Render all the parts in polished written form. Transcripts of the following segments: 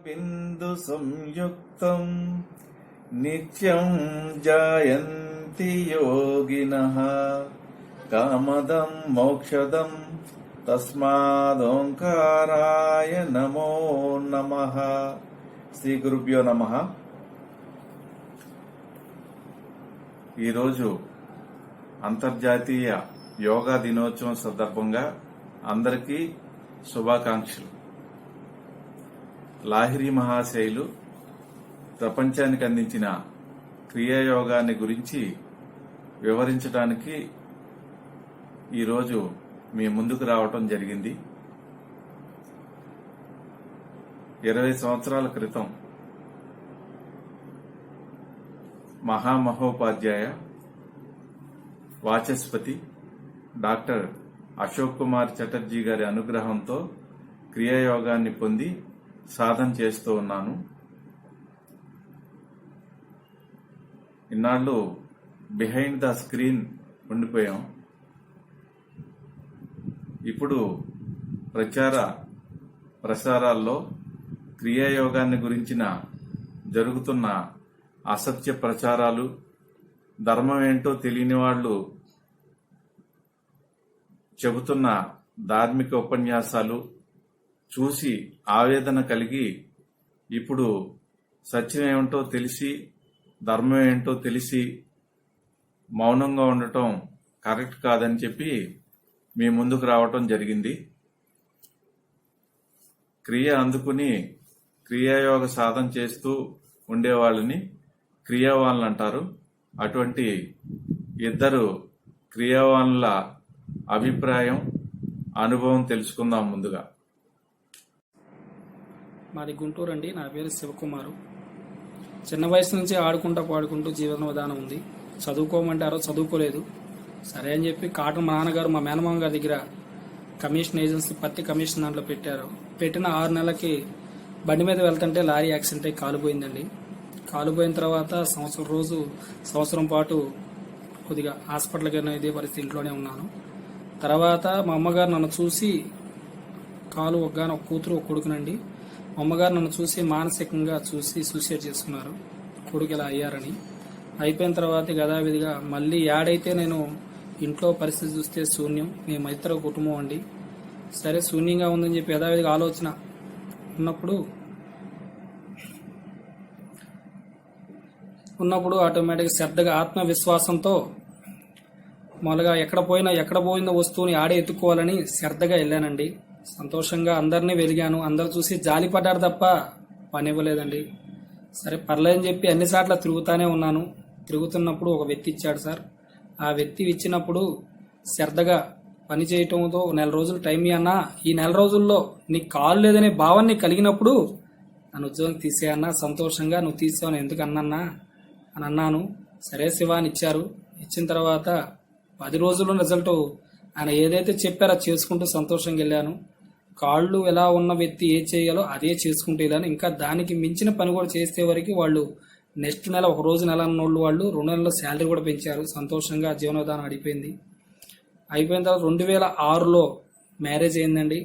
బిందు సంయుక్తం నిత్యం జాయంతి యోగినః కామదం మోక్షదం తస్మాదోంకారాయ నమో నమః. శ్రీ గురుభ్యో నమః. ఈరోజు అంతర్జాతీయ యోగా దినోత్సవం సందర్భంగా అందరికీ శుభాకాంక్షలు. లాహిరి మహాశయులు ప్రపంచానికి అందించిన క్రియాయోగాన్ని గురించి వివరించడానికి ఈరోజు మీ ముందుకు రావటం జరిగింది. 20 సంవత్సరాల క్రితం మహామహోపాధ్యాయ వాచస్పతి డాక్టర్ అశోక్ కుమార్ చటర్జీ గారి అనుగ్రహంతో క్రియాయోగాన్ని పొంది సాధన చేస్తూ ఉన్నాను. ఇన్నాళ్ళు బిహైండ్ ద స్క్రీన్ ఉండిపోయాం. ఇప్పుడు ప్రసారాల్లో క్రియాయోగాన్ని గురించిన జరుగుతున్న అసత్య ప్రచారాలు, ధర్మం ఏంటో తెలియని వాళ్ళు చెబుతున్న ధార్మిక ఉపన్యాసాలు చూసి ఆవేదన కలిగి ఇప్పుడు సత్యం ఏమిటో తెలిసి, ధర్మం ఏంటో తెలిసి మౌనంగా ఉండటం కరెక్ట్ కాదని చెప్పి మీ ముందుకు రావటం జరిగింది. క్రియ అందుకుని క్రియాయోగ సాధన చేస్తూ ఉండేవాళ్ళని క్రియావాన్లు అంటారు. అటువంటి ఇద్దరు క్రియావాన్ల అభిప్రాయం, అనుభవం తెలుసుకుందాం. ముందుగా మాది గుంటూరు అండి. నా పేరు శివకుమారు. చిన్న వయసు నుంచి ఆడుకుంటూ పాడుకుంటూ జీవన విధానం ఉంది. చదువుకోమంటారో చదువుకోలేదు. సరే అని చెప్పి కాటన్ మా నాన్నగారు మా మేనమామ గారి దగ్గర కమిషన్ ఏజెన్సీ పత్తి కమిషన్ దాంట్లో పెట్టారు. పెట్టిన 6 నెలలకి బండి మీద వెళ్తుంటే లారీ యాక్సిడెంట్ అయ్యి కాలిపోయిందండి. కాలిపోయిన తర్వాత సంవత్సరం పాటు కొద్దిగా హాస్పిటల్కి ఇదే పరిస్థితి, ఇంట్లోనే ఉన్నాను. తర్వాత మా అమ్మగారు నన్ను చూసి, కాలు ఒగ్గాన ఒక కూతురు ఒక కొడుకునండి, మా అమ్మగారు నన్ను చూసి మానసికంగా చూసి సూసైడ్ చేసుకున్నారు. కొడుకు ఇలా అయ్యారని. అయిపోయిన తర్వాత గదావిధిగా మళ్ళీ యాడైతే నేను ఇంట్లో పరిస్థితి చూస్తే శూన్యం. మేము ఇద్దరు కుటుంబం అండి. సరే శూన్యంగా ఉందని చెప్పి యథావిధిగా ఆలోచన ఉన్నప్పుడు ఆటోమేటిక్గా శ్రద్ధగా ఆత్మవిశ్వాసంతో మొదలుగా ఎక్కడ పోయిన వస్తువుని ఆడే ఎత్తుకోవాలని శ్రద్ధగా వెళ్ళానండి. సంతోషంగా అందరినీ వెలిగాను. అందరు చూసి జాలిపడ్డారు తప్ప పని ఇవ్వలేదండి. సరే పర్లేదని చెప్పి అన్ని సార్లు తిరుగుతానే ఉన్నాను. తిరుగుతున్నప్పుడు ఒక వ్యక్తి ఇచ్చాడు సార్. ఆ వ్యక్తి ఇచ్చినప్పుడు శ్రద్ధగా పని చేయటంతో 1 నెల రోజులు టైం అన్నా, ఈ 1 నెల రోజుల్లో నీకు కాలు లేదనే భావాన్ని కలిగినప్పుడు నన్ను ఉద్యోగం తీసేయన్నా, సంతోషంగా నువ్వు తీసావని ఎందుకు అన్నా అని అన్నాను. సరే శివ అని ఇచ్చారు. ఇచ్చిన తర్వాత 10 రోజుల్లో రిజల్ట్ ఆయన ఏదైతే చెప్పారో చేసుకుంటూ సంతోషంగా వెళ్ళాను. కాళ్ళు ఎలా ఉన్న వ్యక్తి ఏ చేయాలో అదే చేసుకుంటూ వెళ్ళాను. ఇంకా దానికి మించిన పని కూడా చేసే వరకు వాళ్ళు నెక్స్ట్ నెల, ఒక రోజు నెల అన్నోళ్ళు వాళ్ళు 2 నెలల్లో శాలరీ కూడా పెంచారు. సంతోషంగా జీవన విధానం అయిపోయిన తర్వాత 2006లో మ్యారేజ్ అయిందండి.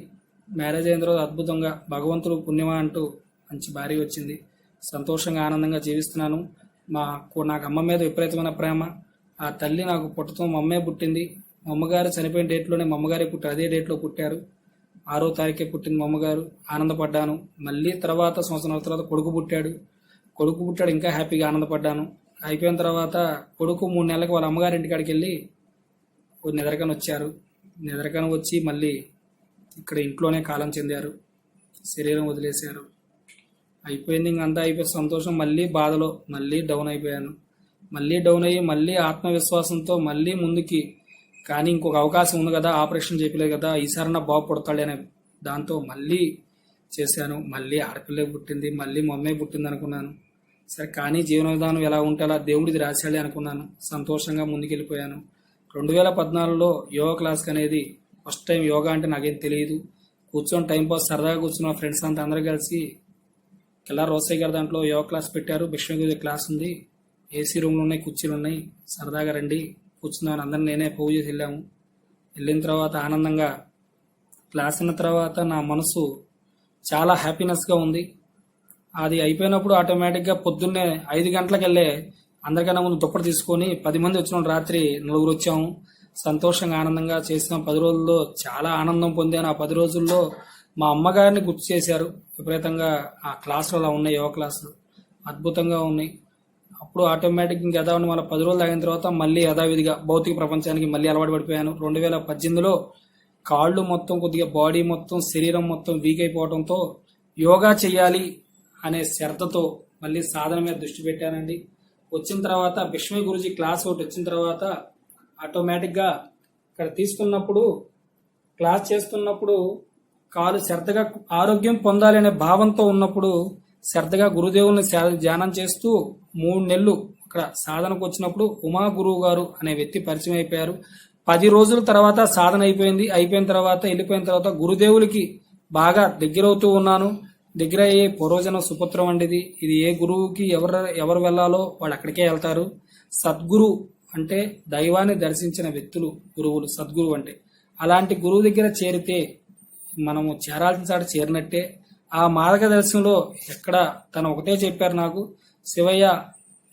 మ్యారేజ్ అయిన తర్వాత అద్భుతంగా భగవంతుడు పుణ్యమా అంటూ మంచి భార్య వచ్చింది. సంతోషంగా ఆనందంగా జీవిస్తున్నాను. నాకు అమ్మ మీద విపరీతమైన ప్రేమ. ఆ తల్లి నాకు పుట్టతో మా అమ్మే పుట్టింది. మా అమ్మగారు చనిపోయిన డేట్లోనే మా అమ్మగారే పుట్టారు. అదే డేట్లో పుట్టారు. 6వ తారీఖే పుట్టింది మా అమ్మగారు. ఆనందపడ్డాను. మళ్ళీ తర్వాత సంవత్సరం తర్వాత కొడుకు పుట్టాడు. ఇంకా హ్యాపీగా ఆనందపడ్డాను. అయిపోయిన తర్వాత కొడుకు 3 నెలలకు వాళ్ళ అమ్మగారి ఇంటికాడికి వెళ్ళి నిద్రకని వచ్చారు. నిద్రకని వచ్చి మళ్ళీ ఇక్కడ ఇంట్లోనే కాలం చెందారు. శరీరం వదిలేశారు. అయిపోయింది. ఇంకంతా అయిపోయి సంతోషం. మళ్ళీ బాధలో మళ్ళీ డౌన్ అయిపోయాను. డౌన్ అయ్యి మళ్ళీ ఆత్మవిశ్వాసంతో మళ్ళీ ముందుకి, కానీ ఇంకొక అవకాశం ఉంది కదా, ఆపరేషన్ చేయలేదు కదా, ఈసారన్నా బాగు పుడతాడు అనే దాంతో మళ్ళీ చేశాను. మళ్ళీ ఆడపిల్లే పుట్టింది. మళ్ళీ మా అమ్మాయి పుట్టింది అనుకున్నాను. సరే కానీ జీవన విధానం ఎలా ఉంటే అలా దేవుడిది రాశాడే అనుకున్నాను. సంతోషంగా ముందుకెళ్ళిపోయాను. 2014లో యోగా క్లాస్కి అనేది ఫస్ట్ టైం. యోగా అంటే నాకేం తెలియదు. కూర్చొని టైంపాస్ సరదాగా కూర్చున్న ఫ్రెండ్స్ అంతా అందరూ కలిసి కిల్లా రోసయ్య గారు దాంట్లో యోగా క్లాస్ పెట్టారు. విశ్వగురు క్లాస్ ఉంది. ఏసీ రూమ్లు ఉన్నాయి, కుర్చీలు ఉన్నాయి, సరదాగా రండి కూర్చున్నాను. అందరిని నేనే పోగు చేసి వెళ్ళాము. వెళ్ళిన తర్వాత ఆనందంగా క్లాస్ అయిన తర్వాత నా మనసు చాలా హ్యాపీనెస్గా ఉంది. అది అయిపోయినప్పుడు ఆటోమేటిక్గా పొద్దున్నే 5 గంటలకు వెళ్ళే అందరికన్నా ముందు దుప్పటి తీసుకొని 10 మంది వచ్చిన రాత్రి 4 వచ్చాము. సంతోషంగా ఆనందంగా చేసిన 10 రోజుల్లో చాలా ఆనందం పొందాను. ఆ 10 రోజుల్లో మా అమ్మగారిని గుర్తు చేశారు విపరీతంగా. ఆ క్లాసులు అలా ఉన్నాయి, యోగా క్లాసులు అద్భుతంగా ఉన్నాయి. అప్పుడు ఆటోమేటిక్ ఇంకా యథావిధి మళ్ళీ 10 రోజులు అయిన తర్వాత మళ్ళీ యథావిధిగా భౌతిక ప్రపంచానికి మళ్ళీ అలవాటు పడిపోయాను. 2018లో కాళ్ళు మొత్తం కొద్దిగా బాడీ మొత్తం శరీరం మొత్తం వీక్ అయిపోవడంతో యోగా చేయాలి అనే శ్రద్ధతో మళ్ళీ సాధన మీద దృష్టి పెట్టానండి. వచ్చిన తర్వాత విష్ణు గురుజీ క్లాస్ ఒకటి వచ్చిన తర్వాత ఆటోమేటిక్గా ఇక్కడ తీసుకున్నప్పుడు క్లాస్ చేస్తున్నప్పుడు కాలు శ్రద్ధగా ఆరోగ్యం పొందాలి అనే భావంతో ఉన్నప్పుడు శ్రద్ధగా గురుదేవుని ధ్యానం చేస్తూ 3 నెలలు అక్కడ సాధనకు వచ్చినప్పుడు ఉమా గురువు గారు అనే వ్యక్తి పరిచయం అయిపోయారు. 10 రోజుల తర్వాత సాధన అయిపోయింది. అయిపోయిన తర్వాత వెళ్ళిపోయిన తర్వాత గురుదేవులకి బాగా దగ్గరవుతూ ఉన్నాను. దగ్గర అయ్యే పూర్వజన సుపుత్రం వంటిది. ఇది ఏ గురువుకి ఎవరు వెళ్ళాలో వాళ్ళు అక్కడికే వెళ్తారు. సద్గురు అంటే దైవాన్ని దర్శించిన వ్యక్తులు గురువులు, సద్గురు అంటే. అలాంటి గురువు దగ్గర చేరితే మనము చేరాల్సిన చాట చేరినట్టే. ఆ మార్గదర్శనంలో ఎక్కడ తను ఒకటే చెప్పారు నాకు, శివయ్య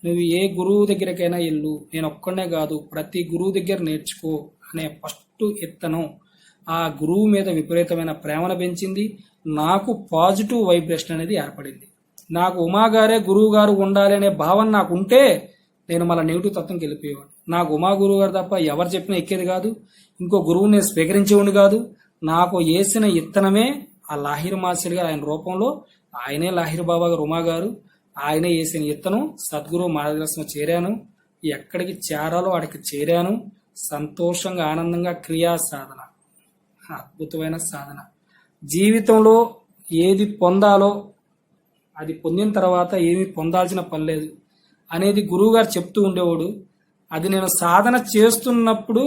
నువ్వు ఏ గురువు దగ్గరకైనా వెళ్ళు, నేను ఒక్కడనే కాదు ప్రతి గురువు దగ్గర నేర్చుకో అనే ఫస్ట్ ఎత్తనం ఆ గురువు మీద విపరీతమైన ప్రేమను పెంచింది. నాకు పాజిటివ్ వైబ్రేషన్ అనేది ఏర్పడింది. నాకు ఉమాగారే గురువు గారు ఉండాలి అనే భావన నాకు ఉంటే నేను మళ్ళీ నెగిటివ్ తత్వంకి వెళ్ళిపోయేవాడు. నాకు ఉమా గురువు గారు తప్ప ఎవరు చెప్పినా ఎక్కేది కాదు, ఇంకో గురువు నేను స్వీకరించేవాడిని కాదు. నాకు వేసిన ఇత్తనమే ఆ లాహిర్ మాస్టర్ గారు, ఆయన రూపంలో ఆయనే లాహిర్ బాబా గారు, ఉమా గారు, ఆయనే వేసిన ఇత్తనం. సద్గురు మార్గదర్శనం చేరాను. ఎక్కడికి చేరాలో అక్కడికి చేరాను. సంతోషంగా ఆనందంగా క్రియా సాధన, అద్భుతమైన సాధన. జీవితంలో ఏది పొందాలో అది పొందిన తర్వాత ఏమి పొందాల్సిన పని లేదు అనేది గురువు గారు చెప్తూ ఉండేవాడు. అది నేను సాధన చేస్తున్నప్పుడు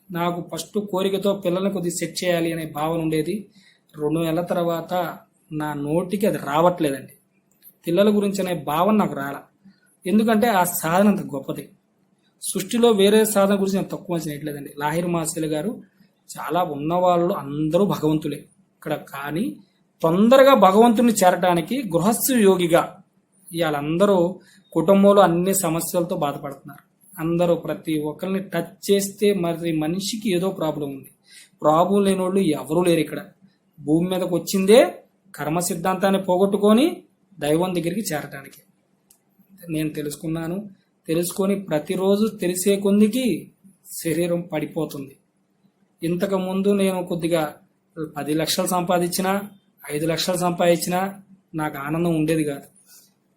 నాకు ఫస్ట్ కోరికతో పిల్లల్ని కొద్దిగా సెట్ చేయాలి అనే భావన ఉండేది. 2 నెలల తర్వాత నా నోటికి అది రావట్లేదండి. పిల్లల గురించి అనే భావన నాకు రాలా. ఎందుకంటే ఆ సాధన అంత గొప్పది. సృష్టిలో వేరే సాధన గురించి నేను తక్కువ చేయట్లేదండి. లాహిర్ మాస్టర్ గారు చాలా ఉన్నవాళ్ళు అందరూ భగవంతులే ఇక్కడ. కానీ తొందరగా భగవంతుని చేరటానికి గృహస్థ యోగిగా ఇవాళందరూ కుటుంబంలో అన్ని సమస్యలతో బాధపడుతున్నారు. అందరూ ప్రతి ఒక్కరిని టచ్ చేస్తే మరి మనిషికి ఏదో ప్రాబ్లం ఉంది. ప్రాబ్లం లేని వాళ్ళు ఎవరూ లేరు ఇక్కడ. భూమి మీదకి వచ్చిందే కర్మ సిద్ధాంతాన్ని పోగొట్టుకొని దైవం దగ్గరికి చేరటానికి. నేను తెలుసుకొని ప్రతిరోజు తెలిసే కొద్దికి శరీరం పడిపోతుంది. ఇంతకు ముందు నేను కొద్దిగా 10 లక్షలు సంపాదించినా 5 లక్షలు సంపాదించినా నాకు ఆనందం ఉండేది కాదు.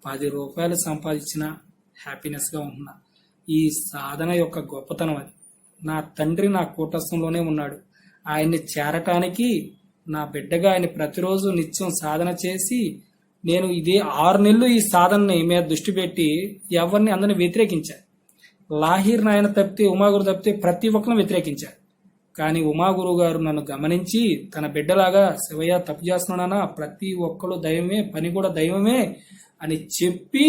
10 రూపాయలు సంపాదించినా హ్యాపీనెస్గా ఉంటున్నా. ఈ సాధన యొక్క గొప్పతనం అది. నా తండ్రి నా కూటస్థంలోనే ఉన్నాడు. ఆయన్ని చేరటానికి నా బిడ్డగా ఆయన ప్రతిరోజు నిత్యం సాధన చేసి నేను ఇదే 6 నెలలు ఈ సాధనని మీద దృష్టి పెట్టి ఎవరిని అందరిని వ్యతిరేకించా. లాహిర్ నాయన తప్పితే ఉమాగురు తప్పితే ప్రతి ఒక్కరిని వ్యతిరేకించా. కానీ ఉమాగురు గారు నన్ను గమనించి తన బిడ్డలాగా శివయ్య తప్పు చేస్తున్నానా, ప్రతి ఒక్కరు దైవమే, పని కూడా దైవమే అని చెప్పి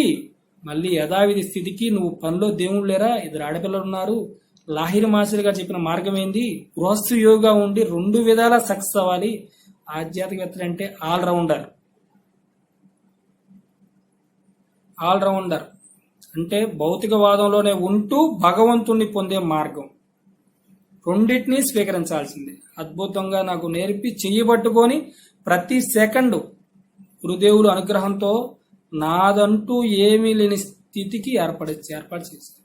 మళ్ళీ యథావిధి స్థితికి, నువ్వు పనిలో దేవుడు లేరా, 2 ఆడపిల్లలు ఉన్నారు, లాహిర్ మాస్టర్ గారు చెప్పిన మార్గం ఏంది, గృహస్థ యోగా ఉండి 2 విధాలా సక్సెస్ అవ్వాలి. ఆధ్యాత్మికత అంటే ఆల్రౌండర్ అంటే భౌతికవాదంలోనే ఉంటూ భగవంతుణ్ణి పొందే మార్గం. రెండింటినీ స్వీకరించాల్సిందే. అద్భుతంగా నాకు నేర్పి చెయ్యబట్టుకొని ప్రతి సెకండ్ గురుదేవుల అనుగ్రహంతో నాదంటూ ఏమీ లేని స్థితికి ఏర్పాటు చేశారు.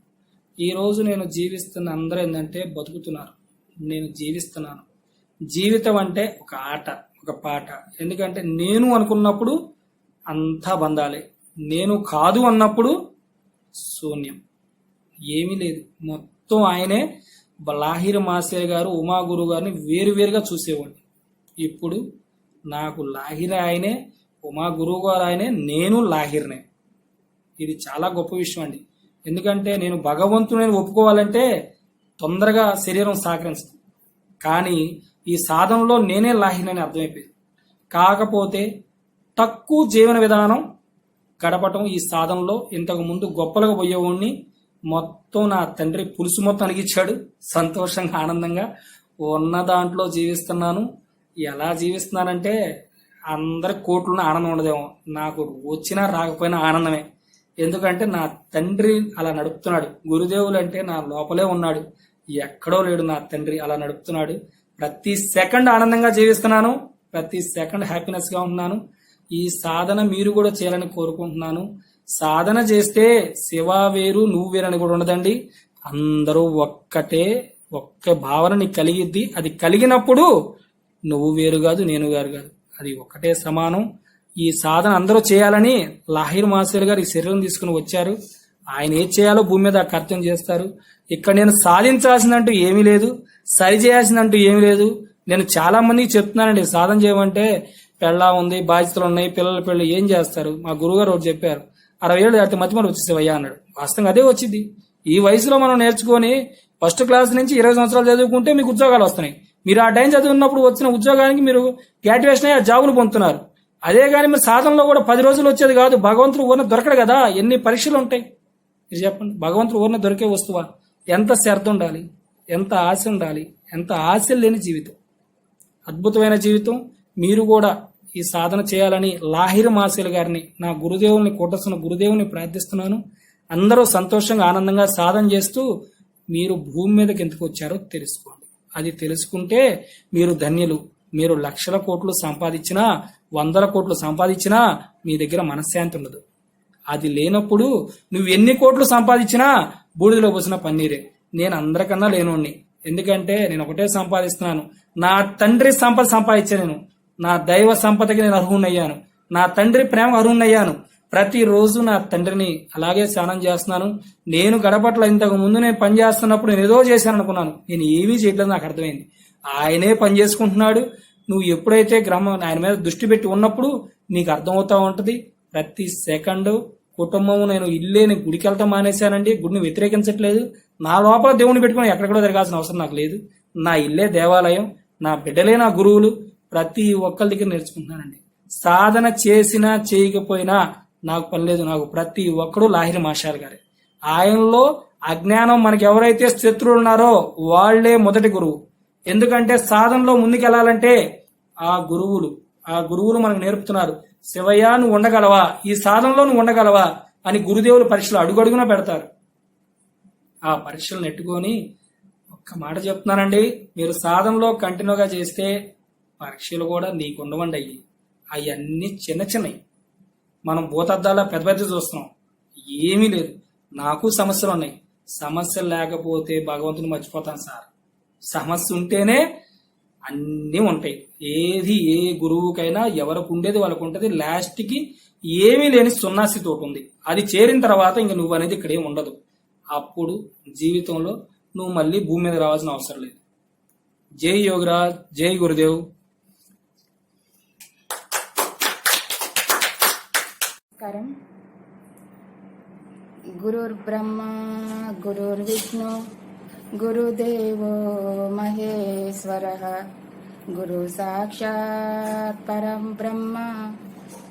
ఈ రోజు నేను జీవిస్తున్న అందరూ ఏంటంటే బతుకుతున్నారు, నేను జీవిస్తున్నాను. జీవితం అంటే ఒక ఆట, ఒక పాట. ఎందుకంటే నేను అనుకున్నప్పుడు అంతా బంధాలే, నేను కాదు అన్నప్పుడు శూన్యం, ఏమీ లేదు, మొత్తం ఆయనే. లాహిర్ మాస్టర్ గారు, ఉమా గురువు గారిని వేరువేరుగా చూసేవాడిని. ఇప్పుడు నాకు లాహిర్ ఆయనే, ఉమా గురువు గారు ఆయనే, నేను లాహిర్నే. ఇది చాలా గొప్ప విషయం అండి. ఎందుకంటే నేను భగవంతుని ఒప్పుకోవాలంటే తొందరగా శరీరం సహకరిస్తుంది. కానీ ఈ సాధనలో నేనే లాహిర్ అని అర్థమైపోయింది. కాకపోతే తక్కువ జీవన విధానం గడపటం ఈ సాధనలో. ఇంతకు ముందు గొప్పలుగా పోయేవాడిని, మొత్తం నా తండ్రి పులుసు మొత్తం అనిగించాడు. సంతోషంగా ఆనందంగా ఉన్న దాంట్లో జీవిస్తున్నాను. ఎలా జీవిస్తున్నానంటే అందరి కోట్లున్న ఆనందం ఉండదేమో, నాకు వచ్చినా రాకపోయినా ఆనందమే. ఎందుకంటే నా తండ్రి అలా నడుపుతున్నాడు. గురుదేవులు అంటే నా లోపలే ఉన్నాడు, ఎక్కడో లేడు. నా తండ్రి అలా నడుపుతున్నాడు. ప్రతి సెకండ్ ఆనందంగా జీవిస్తున్నాను, ప్రతి సెకండ్ హ్యాపీనెస్ గా ఉన్నాను. ఈ సాధన మీరు కూడా చేయాలని కోరుకుంటున్నాను. సాధన చేస్తే శివ వేరు నువ్వు వేరని కూడా ఉండదండి. అందరూ ఒక్కటే, ఒక్క భావన నీకు కలిగిద్ది. అది కలిగినప్పుడు నువ్వు వేరు కాదు, నేను వేరు కాదు, అది ఒక్కటే సమానం. ఈ సాధన అందరూ చేయాలని లాహిర్ మాస్టర్ గారు ఈ శరీరం తీసుకుని వచ్చారు. ఆయన ఏం చేయాలో భూమి మీద కర్తవ్యం చేస్తారు. ఇక్కడ నేను సాధించాల్సిందంటూ ఏమీ లేదు, సరి చేయాల్సిందంటూ ఏమీ లేదు. నేను చాలా మందికి చెప్తున్నానండి, సాధన చేయమంటే పెళ్ళా ఉంది, బాధ్యతలు ఉన్నాయి, పిల్లల పెళ్ళి ఏం చేస్తారు. మా గురుగారు ఒకటి చెప్పారు, 60 ఏళ్ళు దాటితే మతిమరుపు వచ్చేసేవయ్యా అన్నాడు. వాస్తవంగా అదే వచ్చింది. ఈ వయసులో మనం నేర్చుకొని ఫస్ట్ క్లాస్ నుంచి 20 సంవత్సరాలు చదువుకుంటే మీకు ఉద్యోగాలు వస్తున్నాయి. మీరు ఆ టైం చదువున్నప్పుడు వచ్చిన ఉద్యోగానికి మీరు గ్రాడ్యుయేషన్ అయ్యి జాబులు పొందుతున్నారు. అదే కానీ మీరు సాధనలో కూడా 10 రోజులు వచ్చేది కాదు. భగవంతుడు ఊరిన దొరకడు కదా, ఎన్ని పరీక్షలు ఉంటాయి మీరు చెప్పండి. భగవంతుడు ఊరిన దొరికే వస్తువా? ఎంత శ్రద్ధ ఉండాలి, ఎంత ఆశ ఉండాలి, ఎంత ఆశ లేని జీవితం, అద్భుతమైన జీవితం. మీరు కూడా ఈ సాధన చేయాలని లాహిర్ మాసిల్ గారిని, నా గురుదేవుల్ని, కోటస్తున్న గురుదేవుని ప్రార్థిస్తున్నాను. అందరూ సంతోషంగా ఆనందంగా సాధన చేస్తూ మీరు భూమి మీదకి ఎందుకు వచ్చారో తెలుసుకోండి. అది తెలుసుకుంటే మీరు ధన్యులు. మీరు లక్షల కోట్లు సంపాదించినా, 100 కోట్లు సంపాదించినా మీ దగ్గర మనశ్శాంతి ఉండదు. అది లేనప్పుడు నువ్వు ఎన్ని కోట్లు సంపాదించినా బూడిదలో పోసిన పన్నీరే. నేను అందరికన్నా లేనోడిని. ఎందుకంటే నేను ఒకటే సంపాదిస్తున్నాను, నా తండ్రి సంపద సంపాదించాను. నేను నా దైవ సంపదకి నేను అర్హుణ్ణయ్యాను, నా తండ్రి ప్రేమ అర్హుణ్ణయ్యాను. ప్రతిరోజు నా తండ్రిని అలాగే స్నానం చేస్తున్నాను. నేను గడపట్ల ఇంతకు ముందు నేను పని చేస్తున్నప్పుడు నేను ఏదో చేశాను అనుకున్నాను, నేను ఏమీ చేయట్లేదు. నాకు అర్థమైంది ఆయనే పని చేసుకుంటున్నాడు. నువ్వు ఎప్పుడైతే ఆయన మీద దృష్టి పెట్టి ఉన్నప్పుడు నీకు అర్థమవుతా ఉంటది. ప్రతి సెకండ్ కుటుంబం, నేను ఇల్లేని గుడికి వెళ్తాం మానేశానండి, గుడిని వ్యతిరేకించట్లేదు. నా లోపల దేవుని పెట్టుకుని ఎక్కడెక్కడో తిరగాల్సిన అవసరం నాకు లేదు. నా ఇల్లే దేవాలయం, నా బిడ్డలే నా గురువులు. ప్రతి ఒక్కరి దగ్గర నేర్చుకుంటున్నానండి. సాధన చేసినా చేయకపోయినా నాకు పని లేదు. నాకు ప్రతి ఒక్కడు లాహిర్ మాస్టర్ గారే. ఆయనలో అజ్ఞానం మనకి ఎవరైతే శత్రువులు ఉన్నారో వాళ్లే మొదటి గురువు. ఎందుకంటే సాధనలో ముందుకెళ్లాలంటే ఆ గురువులు మనకు నేర్పుతున్నారు. శివయ్య నువ్వు ఉండగలవా, ఈ సాధనలో నువ్వు ఉండగలవా అని గురుదేవులు పరీక్షలు అడుగడుగునా పెడతారు. ఆ పరీక్షలు నెట్టుకొని ఒక్క మాట చెప్తున్నానండి, మీరు సాధనలో కంటిన్యూగా చేస్తే పరీక్షలు కూడా నీకు ఉండవండి. అవన్నీ చిన్న చిన్నవి. మనం భూతద్దాల పెద్ద పెద్ద చూస్తున్నాం, ఏమీ లేదు. నాకు సమస్యలు ఉన్నాయి. సమస్యలు లేకపోతే భగవంతుని మర్చిపోతాను సార్. సమస్య ఉంటేనే అన్నీ ఉంటాయి. ఏది ఏ గురువుకైనా ఎవరికి ఉండేది వాళ్ళకు ఉంటుంది. లాస్ట్ కి ఏమీ లేని సున్నాసి తోటి ఉంది. అది చేరిన తర్వాత ఇంక నువ్వు అనేది ఇక్కడ ఏమి ఉండదు. అప్పుడు జీవితంలో నువ్వు మళ్ళీ భూమి మీద రావాల్సిన అవసరం లేదు. జై యోగిరాజ్, జై గురుదేవ్. నమస్కారం. గురుర్బ్రహ్మ గురుర్విష్ణు గురుదేవో మహేశ్వరః గురు సాక్షాత్ పరం బ్రహ్మ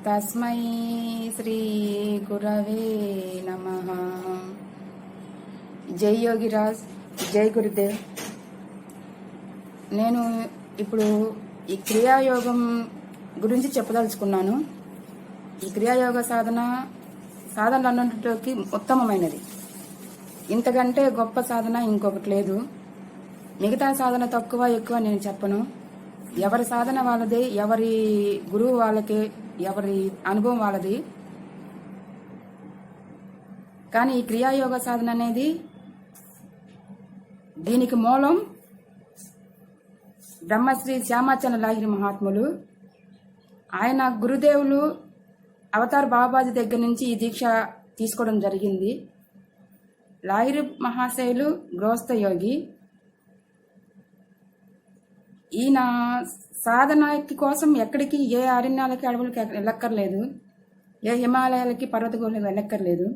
తస్మై శ్రీ గురవే నమః. జై యోగిరాజ్, జై గురుదేవ్. నేను ఇప్పుడు ఈ క్రియాయోగం గురించి చెప్పదలుచుకున్నాను. ఈ క్రియాయోగ సాధనలన్నింటిలోకి ఉత్తమమైనది. ఇంతకంటే గొప్ప సాధన ఇంకొకటి లేదు. మిగతా సాధన తక్కువ ఎక్కువ నేను చెప్పను. ఎవరి సాధన వాళ్ళది, ఎవరి గురువు వాళ్ళకి, ఎవరి అనుభవం వాళ్ళది. కానీ ఈ క్రియాయోగ సాధన అనేది దీనికి మూలం బ్రహ్మశ్రీ శ్యామాచంద్ర లాహిరి మహాత్ములు. ఆయన గురుదేవులు అవతార్ బాబాజీ దగ్గర నుంచి ఈ దీక్ష తీసుకోవడం జరిగింది. లాహిరి మహాశయులు గృహస్థ యోగి. ఈయన సాధనకి కోసం ఎక్కడికి, ఏ అరణ్యాలకి అడవులకి వెళ్ళక్కర్లేదు, ఏ హిమాలయాలకి పర్వతగోళ్ళకి వెళ్ళక్కర్లేదు.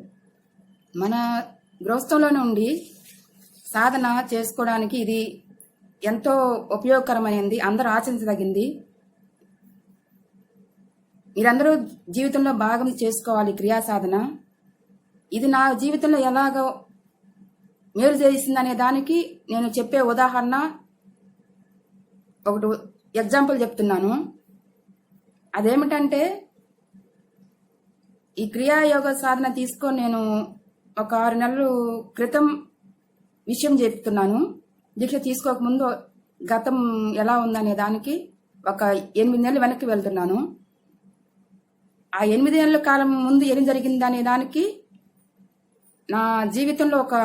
మన గృహస్థంలోనే ఉండి సాధన చేసుకోవడానికి ఇది ఎంతో ఉపయోగకరమైనది, అందరూ ఆచరించదగింది. మీరందరూ జీవితంలో భాగం చేసుకోవాలి క్రియా సాధన. ఇది నా జీవితంలో ఎలాగో మేలు చేసిందనే దానికి నేను చెప్పే ఉదాహరణ ఒకటి ఎగ్జాంపుల్ చెప్తున్నాను. అదేమిటంటే ఈ క్రియాయోగ సాధన తీసుకొని నేను ఒక 6 నెలలు క్రితం విషయం చెప్తున్నాను. దీక్ష తీసుకోకముందు గతం ఎలా ఉందనే దానికి ఒక 8 నెలలు వెనక్కి వెళ్తున్నాను. ఆ 8 నెలల కాలం ముందు ఏం జరిగిందనే దానికి నా జీవితంలో ఒక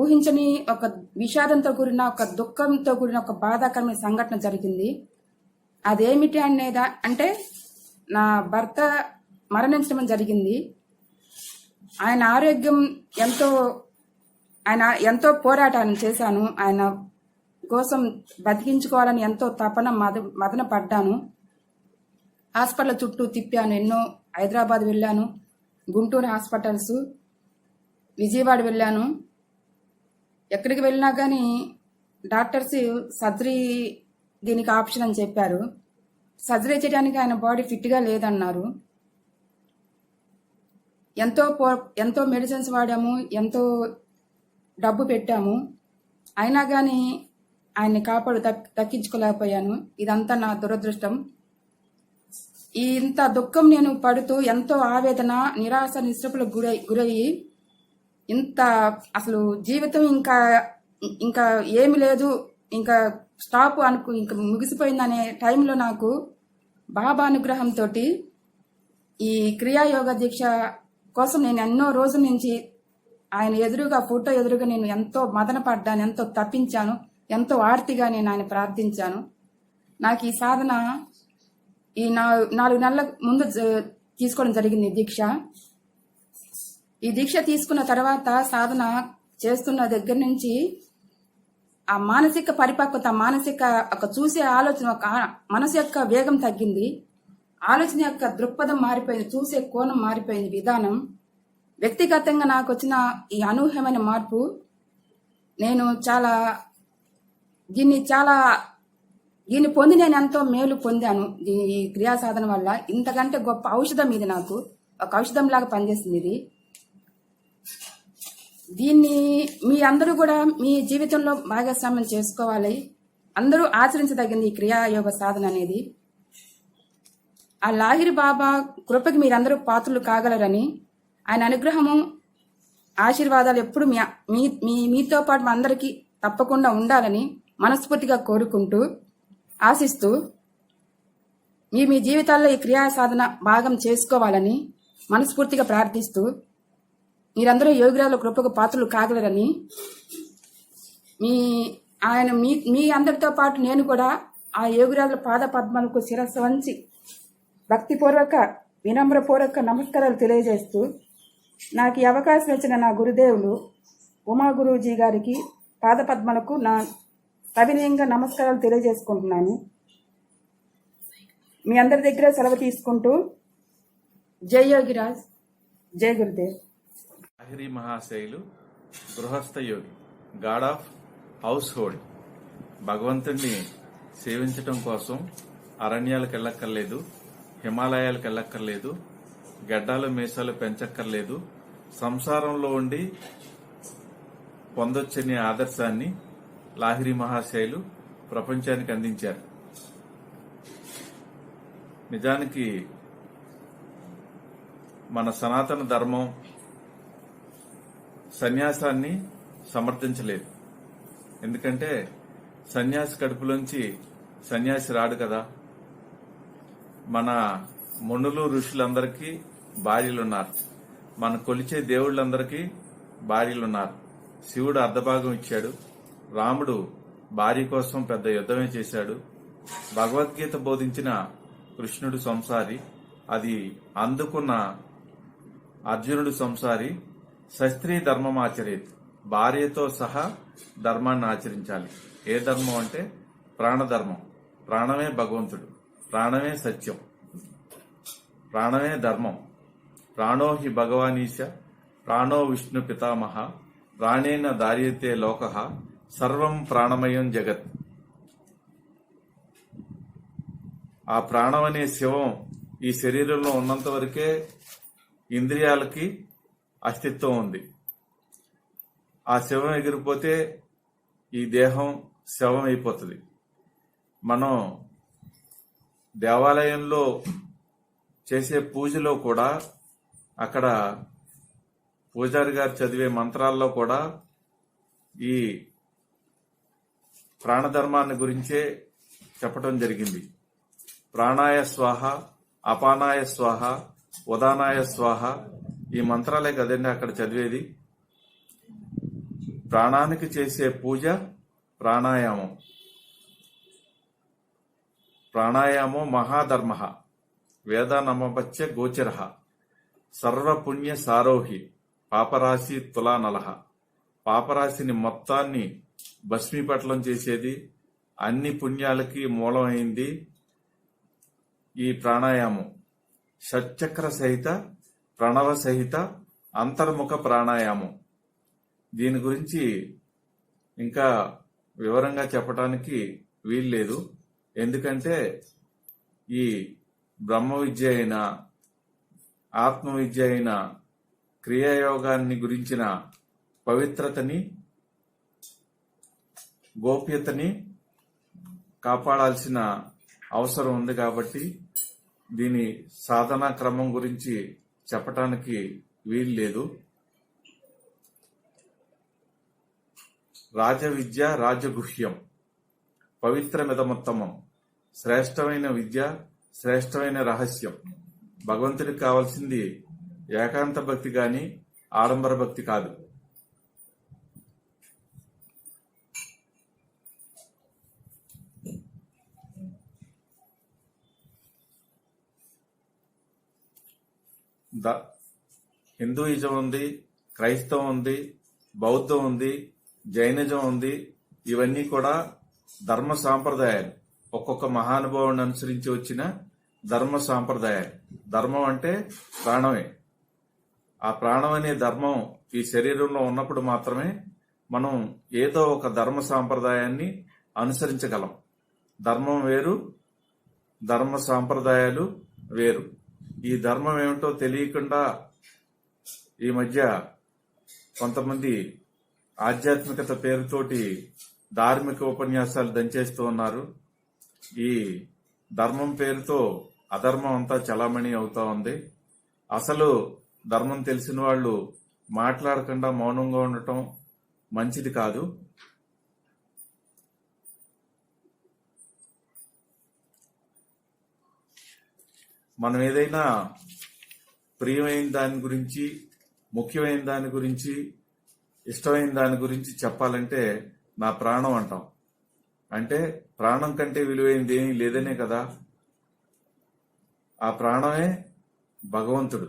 ఊహించని ఒక విషాదంతో కూడిన ఒక దుఃఖంతో కూడిన ఒక బాధాకరమైన సంఘటన జరిగింది. అదేమిటి అంటే నా భర్త మరణించడం జరిగింది. ఆయన ఆరోగ్యం ఎంతో పోరాటాన్ని చేశాను. ఆయన కోసం బతికించుకోవాలని ఎంతో తపన మదన పడ్డాను. హాస్పిటల్ చుట్టూ తిప్పాను. ఎన్నో హైదరాబాద్ వెళ్ళాను, గుంటూరు హాస్పిటల్స్, విజయవాడ వెళ్ళాను. ఎక్కడికి వెళ్ళినా కానీ డాక్టర్స్ సర్జరీ దీనికి ఆప్షన్ అని చెప్పారు. సర్జరీ చేయడానికి ఆయన బాడీ ఫిట్గా లేదన్నారు. ఎంతో మెడిసిన్స్ వాడాము, ఎంతో డబ్బు పెట్టాము. అయినా కానీ ఆయన్ని దక్కించుకోలేకపోయాను. ఇదంతా నా దురదృష్టం. ఇంత దుఃఖం నేను పడుతూ ఎంతో ఆవేదన, నిరాశ, నిస్పృహలకు గురయ్యి ఇంత అసలు జీవితం ఇంకా ఏమి లేదు, ఇంకా స్టాప్ ఇంకా ముగిసిపోయిందనే టైంలో నాకు బాబా అనుగ్రహంతో ఈ క్రియాయోగ దీక్ష కోసం నేను ఎన్నో రోజుల నుంచి ఆయన ఎదురుగా ఫోటో ఎదురుగా నేను ఎంతో మదన పడ్డాను, ఎంతో తప్పించాను, ఎంతో ఆర్తిగా నేను ఆయన ప్రార్థించాను. నాకు ఈ సాధన ఈ 4 నెలల ముందు తీసుకోవడం జరిగింది దీక్ష. ఈ దీక్ష తీసుకున్న తర్వాత సాధన చేస్తున్న దగ్గర నుంచి ఆ మానసిక పరిపక్వత, మానసిక ఒక చూసే ఆలోచన, ఒక మనసు యొక్క వేగం తగ్గింది. ఆలోచన యొక్క దృక్పథం మారిపోయింది, చూసే కోణం మారిపోయింది, విధానం. వ్యక్తిగతంగా నాకు వచ్చిన ఈ అనూహ్యమైన మార్పు నేను దీన్ని పొంది నేను ఎంతో మేలు పొందాను. ఈ క్రియా సాధన వల్ల ఇంతకంటే గొప్ప ఔషధం ఇది, నాకు ఒక ఔషధం లాగా పనిచేస్తుంది ఇది. దీన్ని మీ అందరూ కూడా మీ జీవితంలో భాగస్వామ్యం చేసుకోవాలి. అందరూ ఆచరించదగింది ఈ క్రియాయోగ సాధన అనేది. ఆ లాహిరి బాబా కృపకి మీరందరూ పాత్రలు కాగలరని, ఆయన అనుగ్రహము, ఆశీర్వాదాలు ఎప్పుడు మీతో పాటు అందరికీ తప్పకుండా ఉండాలని మనస్ఫూర్తిగా కోరుకుంటూ, ఆశిస్తూ, మీ జీవితాల్లో ఈ క్రియా సాధన భాగం చేసుకోవాలని మనస్ఫూర్తిగా ప్రార్థిస్తూ, మీరందరూ యోగిరాల కృపకు పాత్రలు కాగలరని, మీ అందరితో పాటు నేను కూడా ఆ యోగిరాల పాద పద్మాలకు శిరస్సు వంచి భక్తిపూర్వక వినమ్రపూర్వక నమస్కారాలు తెలియజేస్తూ, నాకు ఈ అవకాశం ఇచ్చిన నా గురుదేవులు ఉమా గురూజీ గారికి పాద పద్మలకు నా సవినయంగా నమస్కారాలు తెలియజేసుకుంటున్నాను. మీ అందరి దగ్గర సెలవు తీసుకుంటూ, జై యోగిరాజ్, జై గురుదేవ్. లాహిరి మహాశైలు గృహస్థ యోగి, గాడ్ ఆఫ్ హౌస్ హోల్డ్. భగవంతుణ్ణి సేవించటం కోసం అరణ్యాలకు వెళ్ళక్కర్లేదు, హిమాలయాలకు వెళ్ళక్కర్లేదు, గడ్డాలు మీసాలు పెంచక్కర్లేదు. సంసారంలో ఉండి పొందొచ్చని ఆదర్శాన్ని లాహిరి మహాశైలు ప్రపంచానికి అందించారు. నిజానికి మన సనాతన ధర్మం సన్యాసాన్ని సమర్థించలేదు. ఎందుకంటే సన్యాసి కడుపులోంచి సన్యాసి రాడు కదా. మన మునులు ఋషులందరికీ భార్యలున్నారు, మన కొలిచే దేవుళ్ళందరికీ భార్యలున్నారు. శివుడు అర్ధభాగం ఇచ్చాడు, రాముడు భార్య కోసం పెద్ద యుద్ధమే చేశాడు. భగవద్గీత బోధించిన కృష్ణుడు సంసారి, అది అందుకున్న అర్జునుడు సంసారి. శస్త్రీ ధర్మం ఆచరేత్, భార్యతో సహా ధర్మాన్ని ఆచరించాలి. ఏ ధర్మం అంటే ప్రాణధర్మం. ప్రాణమే భగవంతుడు, ప్రాణమే సత్యం, ప్రాణమే ధర్మం. ప్రాణో హి భగవానీశ, ప్రాణో విష్ణు పితామహ, ప్రాణేన దార్యతే లోకః, సర్వం ప్రాణమయం జగత్. ఆ ప్రాణం అనే శివం ఈ శరీరంలో ఉన్నంత వరకే ఇంద్రియాలకి అస్తిత్వం ఉంది. ఆ శవం ఎగిరిపోతే ఈ దేహం శవం అయిపోతుంది. మనం దేవాలయంలో చేసే పూజలో కూడా అక్కడ పూజారి గారు చదివే మంత్రాల్లో కూడా ఈ ప్రాణధర్మాన్ని గురించే చెప్పడం జరిగింది. ప్రాణాయ స్వాహ, అపానాయ స్వాహ, ఉదానాయ స్వాహ, ఈ మంత్రాలే కదండి అక్కడ చదివేది. ప్రాణానికి చేసే పూజ ప్రాణాయామం. ప్రాణాయామో మహాధర్మ వేదానమపత్య గోచర సర్వపుణ్య సారోహి పాపరాశి తులానల. పాపరాశిని మొత్తాన్ని భస్మీపట్లం చేసేది, అన్ని పుణ్యాలకి మూలమైంది ఈ ప్రాణాయామం. షట్చక్ర సహిత, ప్రణవ సహిత అంతర్ముఖ ప్రాణాయామం. దీని గురించి ఇంకా వివరంగా చెప్పడానికి వీల్లేదు. ఎందుకంటే ఈ బ్రహ్మ విద్య అయిన, ఆత్మ విద్య అయిన క్రియాయోగాన్ని గురించిన పవిత్రతని, గోప్యతని కాపాడాల్సిన అవసరం ఉంది. కాబట్టి దీని సాధనా క్రమం గురించి చెప్పటానికి వీల్లేదు. రాజవిద్య రాజగుహ్యం, పవిత్రమిదముత్తమం. శ్రేష్టమైన విద్య, శ్రేష్టమైన రహస్యం. భగవంతుడికి కావాల్సింది ఏకాంత భక్తి గాని ఆడంబర భక్తి కాదు. హిందూయిజం ఉంది, క్రైస్తవం ఉంది, బౌద్ధం ఉంది, జైనిజం ఉంది. ఇవన్నీ కూడా ధర్మ సాంప్రదాయాలు, ఒక్కొక్క మహానుభావుని అనుసరించి వచ్చిన ధర్మ సాంప్రదాయాలు. ధర్మం అంటే ప్రాణమే. ఆ ప్రాణం అనే ధర్మం ఈ శరీరంలో ఉన్నప్పుడు మాత్రమే మనం ఏదో ఒక ధర్మ సాంప్రదాయాన్ని అనుసరించగలం. ధర్మం వేరు, ధర్మ సాంప్రదాయాలు వేరు. ఈ ధర్మం ఏమిటో తెలియకుండా ఈ మధ్య కొంతమంది ఆధ్యాత్మికత పేరుతోటి ధార్మిక ఉపన్యాసాలు దంచేస్తూ ఉన్నారు. ఈ ధర్మం పేరుతో అధర్మం అంతా చలామణి అవుతా ఉంది. అసలు ధర్మం తెలిసిన వాళ్ళు మాట్లాడకుండా మౌనంగా ఉండటం మంచిది కాదు. మనం ఏదైనా ప్రియమైన దాని గురించి, ముఖ్యమైన దాని గురించి, ఇష్టమైన దాని గురించి చెప్పాలంటే నా ప్రాణం అంటాం. అంటే ప్రాణం కంటే విలువైనది ఏమీ లేదనే కదా. ఆ ప్రాణమే భగవంతుడు,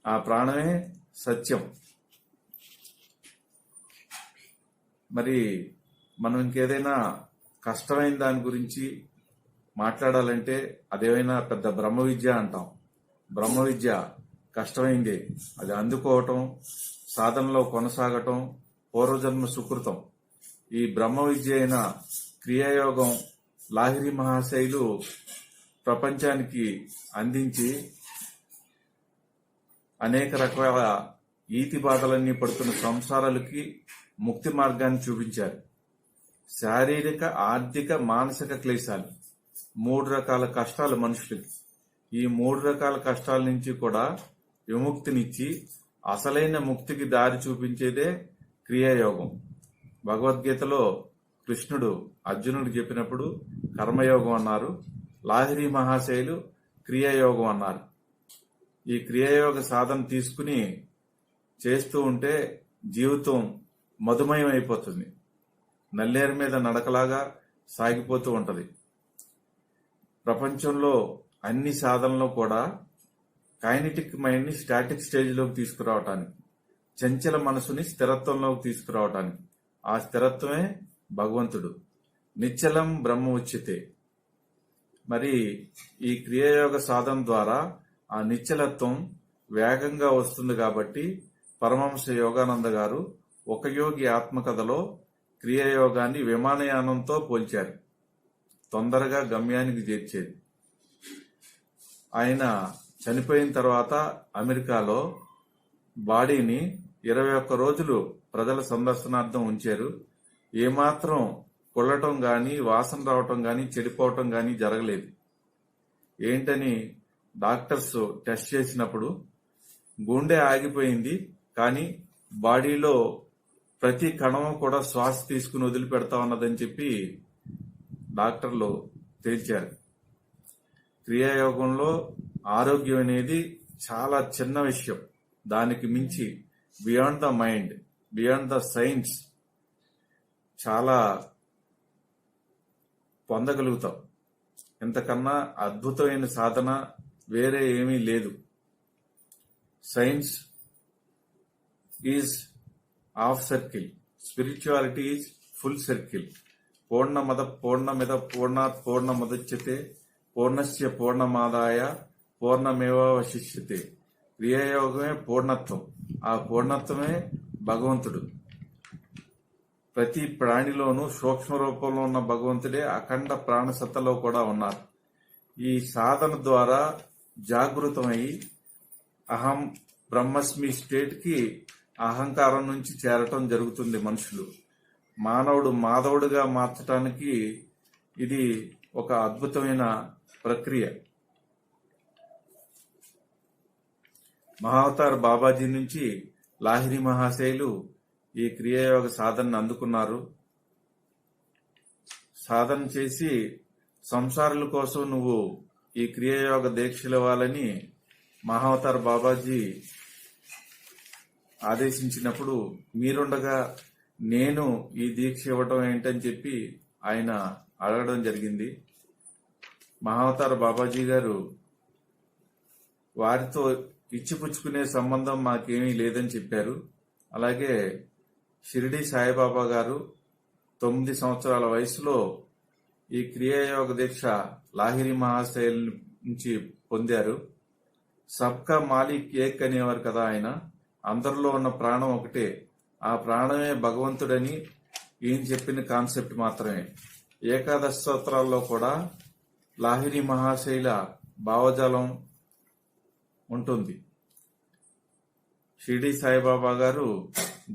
ఆ ప్రాణమే సత్యం. మరి మనం ఇంకేదైనా కష్టమైన దాని గురించి మాట్లాడాలంటే అదేమైనా పెద్ద బ్రహ్మ విద్య అంటాం. బ్రహ్మ విద్య కష్టమైందే. అది అందుకోవటం, సాధనలో కొనసాగటం పూర్వజన్మ సుకృతం. ఈ బ్రహ్మ విద్య అయిన క్రియాయోగం లాహిరి మహాశైలు ప్రపంచానికి అందించి అనేక రకాల ఈతి బాధలన్నీ పడుతున్న సంసారాలకి ముక్తి మార్గాన్ని చూపించారు. శారీరక, ఆర్థిక, మానసిక క్లేశాలు, 3 రకాల కష్టాలు మనుషులకి. ఈ 3 రకాల కష్టాల నుంచి కూడా విముక్తినిచ్చి అసలైన ముక్తికి దారి చూపించేదే క్రియాయోగం. భగవద్గీతలో కృష్ణుడు అర్జునుడు చెప్పినప్పుడు కర్మయోగం అన్నారు, లాహిరి మహాశైలు క్రియాయోగం అన్నారు. ఈ క్రియాయోగ సాధన తీసుకుని చేస్తూ ఉంటే జీవితం మధుమయం అయిపోతుంది. నల్లేరు మీద నడకలాగా సాగిపోతూ ఉంటది. ప్రపంచంలో అన్ని సాధనలో కూడా కైనెటిక్ మైండ్ ని స్టాటిక్ స్టేజ్లోకి తీసుకురావటానికి, చంచల మనసుని స్థిరత్వంలోకి తీసుకురావటానికి, ఆ స్థిరత్వమే భగవంతుడు. నిశ్చలం బ్రహ్మ ఉచ్యతే. మరి ఈ క్రియాయోగ సాధన ద్వారా ఆ నిశ్చలత్వం వేగంగా వస్తుంది. కాబట్టి పరమహంస యోగానంద గారు ఒక యోగి ఆత్మకథలో క్రియాయోగాన్ని విమానయానంతో పోల్చారు. తొందరగా గమ్యానికి చేర్చేది. ఆయన చనిపోయిన తర్వాత అమెరికాలో బాడీని 21 రోజులు ప్రజల సందర్శనార్థం ఉంచారు. ఏమాత్రం కుళ్ళటం గాని, వాసన రావటం గాని, చెడిపోవటం గాని జరగలేదు. ఏంటని డాక్టర్స్ టెస్ట్ చేసినప్పుడు గుండె ఆగిపోయింది, కానీ బాడీలో ప్రతి కణం కూడా శ్వాస తీసుకుని వదిలిపెడతా ఉన్నదని చెప్పి డాక్టర్లు తేల్చారు. క్రియాయోగంలో ఆరోగ్యం అనేది చాలా చిన్న విషయం. దానికి మించి beyond the mind, beyond the science చాలా పొందగలుగుతాం. ఇంతకన్నా అద్భుతమైన సాధన వేరే ఏమీ లేదు. Science is half circle, spirituality is full circle. పూర్ణమద పూర్ణమిద పూర్ణాత్ పూర్ణముదచ్యతే పూర్ణస్య పూర్ణమాదాయ పూర్ణమేవావశిష్యతే. క్రియాయోగమే పూర్ణత్వం. ఆ పూర్ణత్వమే భగవంతుడు. ప్రతి ప్రాణిలోనూ సూక్ష్మ రూపంలో ఉన్న భగవంతుడే అఖండ ప్రాణసత్తలో కూడా ఉన్నారు. ఈ సాధన ద్వారా జాగృతమై అహం బ్రహ్మస్మి స్టేట్ కి అహంకారం నుంచి చేరటం జరుగుతుంది. మనుషులు మానవుడు మాధవుడిగా మార్చటానికి ఇది ఒక అద్భుతమైన ప్రక్రియ. మహావతార్ బాబాజీ నుంచి లాహిరి మహాశయులు ఈ క్రియాయోగ సాధనను అందుకున్నారు. సాధన చేసి సంసారుల కోసం నువ్వు ఈ క్రియాయోగ దీక్షలు ఇవ్వాలని మహావతార్ బాబాజీ ఆదేశించినప్పుడు మీరుండగా నేను ఈ దీక్ష ఇవ్వటం ఏంటని చెప్పి ఆయన అడగడం జరిగింది. మహావతార్ బాబాజీ గారు వారితో ఇచ్చిపుచ్చుకునే సంబంధం మాకేమీ లేదని చెప్పారు. అలాగే షిరిడి సాయిబాబా గారు 9 సంవత్సరాల వయసులో ఈ క్రియాయోగ దీక్ష లాహిరి మహాశయుల నుంచి పొందారు. సబ్కా మాలిక్ ఏక్ అనేవారు కదా ఆయన. అందరిలో ఉన్న ప్రాణం ఒకటే, ఆ ప్రాణమే భగవంతుడని ఈయన చెప్పిన కాన్సెప్ట్ మాత్రమే. ఏకాదశ స్తోత్రాల్లో కూడా లాహిరి మహాశైల భావజాలం ఉంటుంది. షిరిడి సాయిబాబా గారు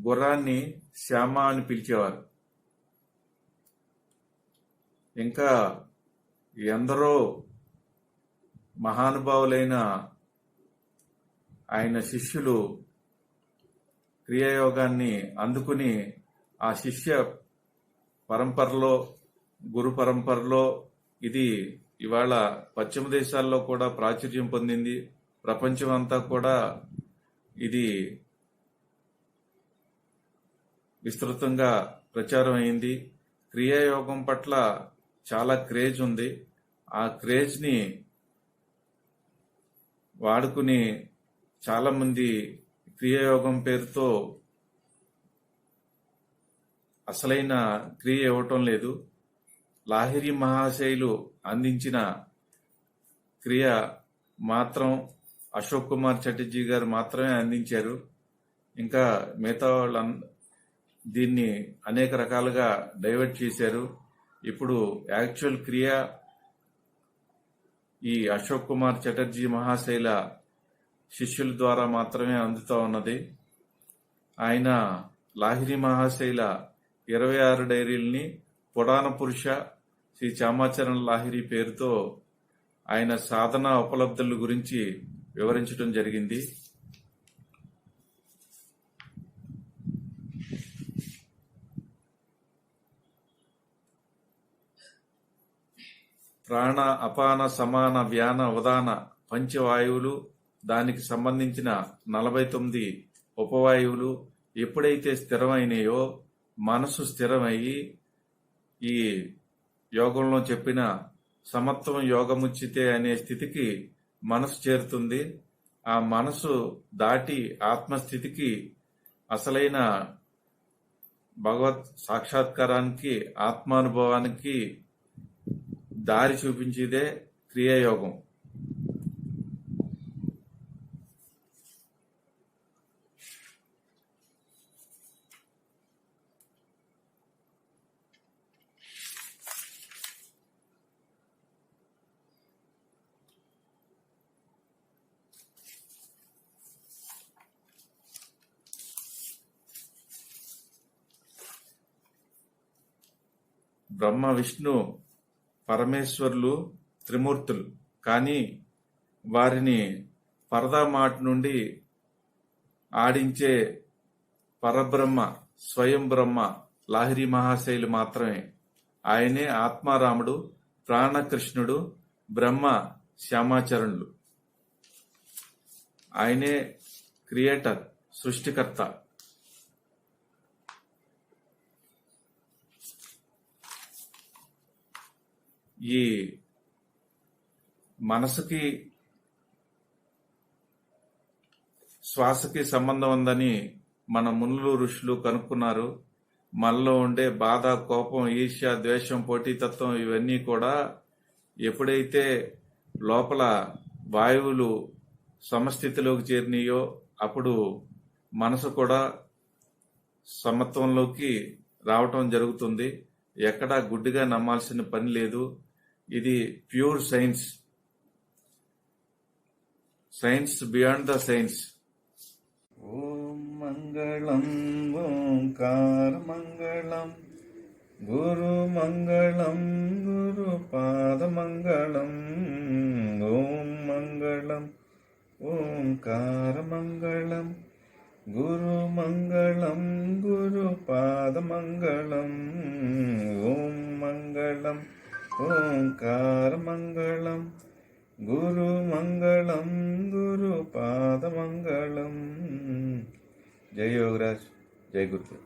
గుర్రాన్ని శ్యామ అని పిలిచేవారు. ఇంకా ఎందరో మహానుభావులైన ఆయన శిష్యులు క్రియాయోగాన్ని అందుకుని ఆ శిష్య పరంపరలో, గురు పరంపరలో ఇది ఇవాళ పశ్చిమ దేశాల్లో కూడా ప్రాచుర్యం పొందింది. ప్రపంచం అంతా కూడా ఇది విస్తృతంగా ప్రచారం అయింది. క్రియాయోగం పట్ల చాలా క్రేజ్ ఉంది. ఆ క్రేజ్ ని వాడుకుని చాలా మంది క్రియాయోగం పేరుతో అసలైన క్రియ ఇవ్వటం లేదు. లాహిరి మహాశయులు అందించిన క్రియ మాత్రం అశోక్ కుమార్ చటర్జీ గారు మాత్రమే అందించారు. ఇంకా మిగతా వాళ్ళు దీన్ని అనేక రకాలుగా డైవర్ట్ చేశారు. ఇప్పుడు యాక్చువల్ క్రియ ఈ అశోక్ కుమార్ చటర్జీ మహాశైల శిష్యుల ద్వారా మాత్రమే అందుతూ ఉన్నది. ఆయన లాహిరి మహాశైల 26 డైరీల్ని పురాణ పురుష శ్రీ చామాచరణ లాహిరి పేరుతో ఆయన సాధన ఉపలబ్ధుల గురించి వివరించడం జరిగింది. ప్రాణ, అపాన, సమాన, వ్యాన, ఉదాన పంచవాయువులు, దానికి సంబంధించిన 49 ఉపవాయువులు ఎప్పుడైతే స్థిరమైనాయో, మనసు స్థిరమయ్యి ఈ యోగంలో చెప్పిన సమత్వం యోగముచ్చితే అనే స్థితికి మనసు చేరుతుంది. ఆ మనసు దాటి ఆత్మస్థితికి, అసలైన భగవత్ సాక్షాత్కారానికి, ఆత్మానుభవానికి దారి చూపించేదే క్రియాయోగం. బ్రహ్మ, విష్ణు, పరమేశ్వరులు త్రిమూర్తులు. కానీ వారిని పరదా మాట నుండి ఆడించే పరబ్రహ్మ, స్వయం బ్రహ్మ లాహిరి మహాశైలు మాత్రమే. ఆయనే ఆత్మారాముడు, ప్రాణకృష్ణుడు, బ్రహ్మ శ్యామాచరణులు. ఆయనే క్రియేటర్, సృష్టికర్త. ఈ మనసుకి శ్వాసకి సంబంధం ఉందని మన మునులు ఋషులు కనుక్కున్నారు. మనలో ఉండే బాధ, కోపం, ఈర్ష్య, ద్వేషం, పోటీతత్వం ఇవన్నీ కూడా ఎప్పుడైతే లోపల వాయువులు సమస్థితిలోకి చేరినాయో అప్పుడు మనసు కూడా సమత్వంలోకి రావటం జరుగుతుంది. ఎక్కడా గుడ్డిగా నమ్మాల్సిన పని లేదు. ఇది pure science, science beyond the science. ఓం మంగళం ఓంకార మంగళం, గురు మంగళం గురు పాద మంగళం. ఓం మంగళం ఓంకార మంగళం, గురు మంగళం గురు పాద మంగళం. ఓం మంగళం ఓంకార మంగళం, గురు మంగళం గురు పాద మంగళం. జై యోగరాజ్, జై గురు.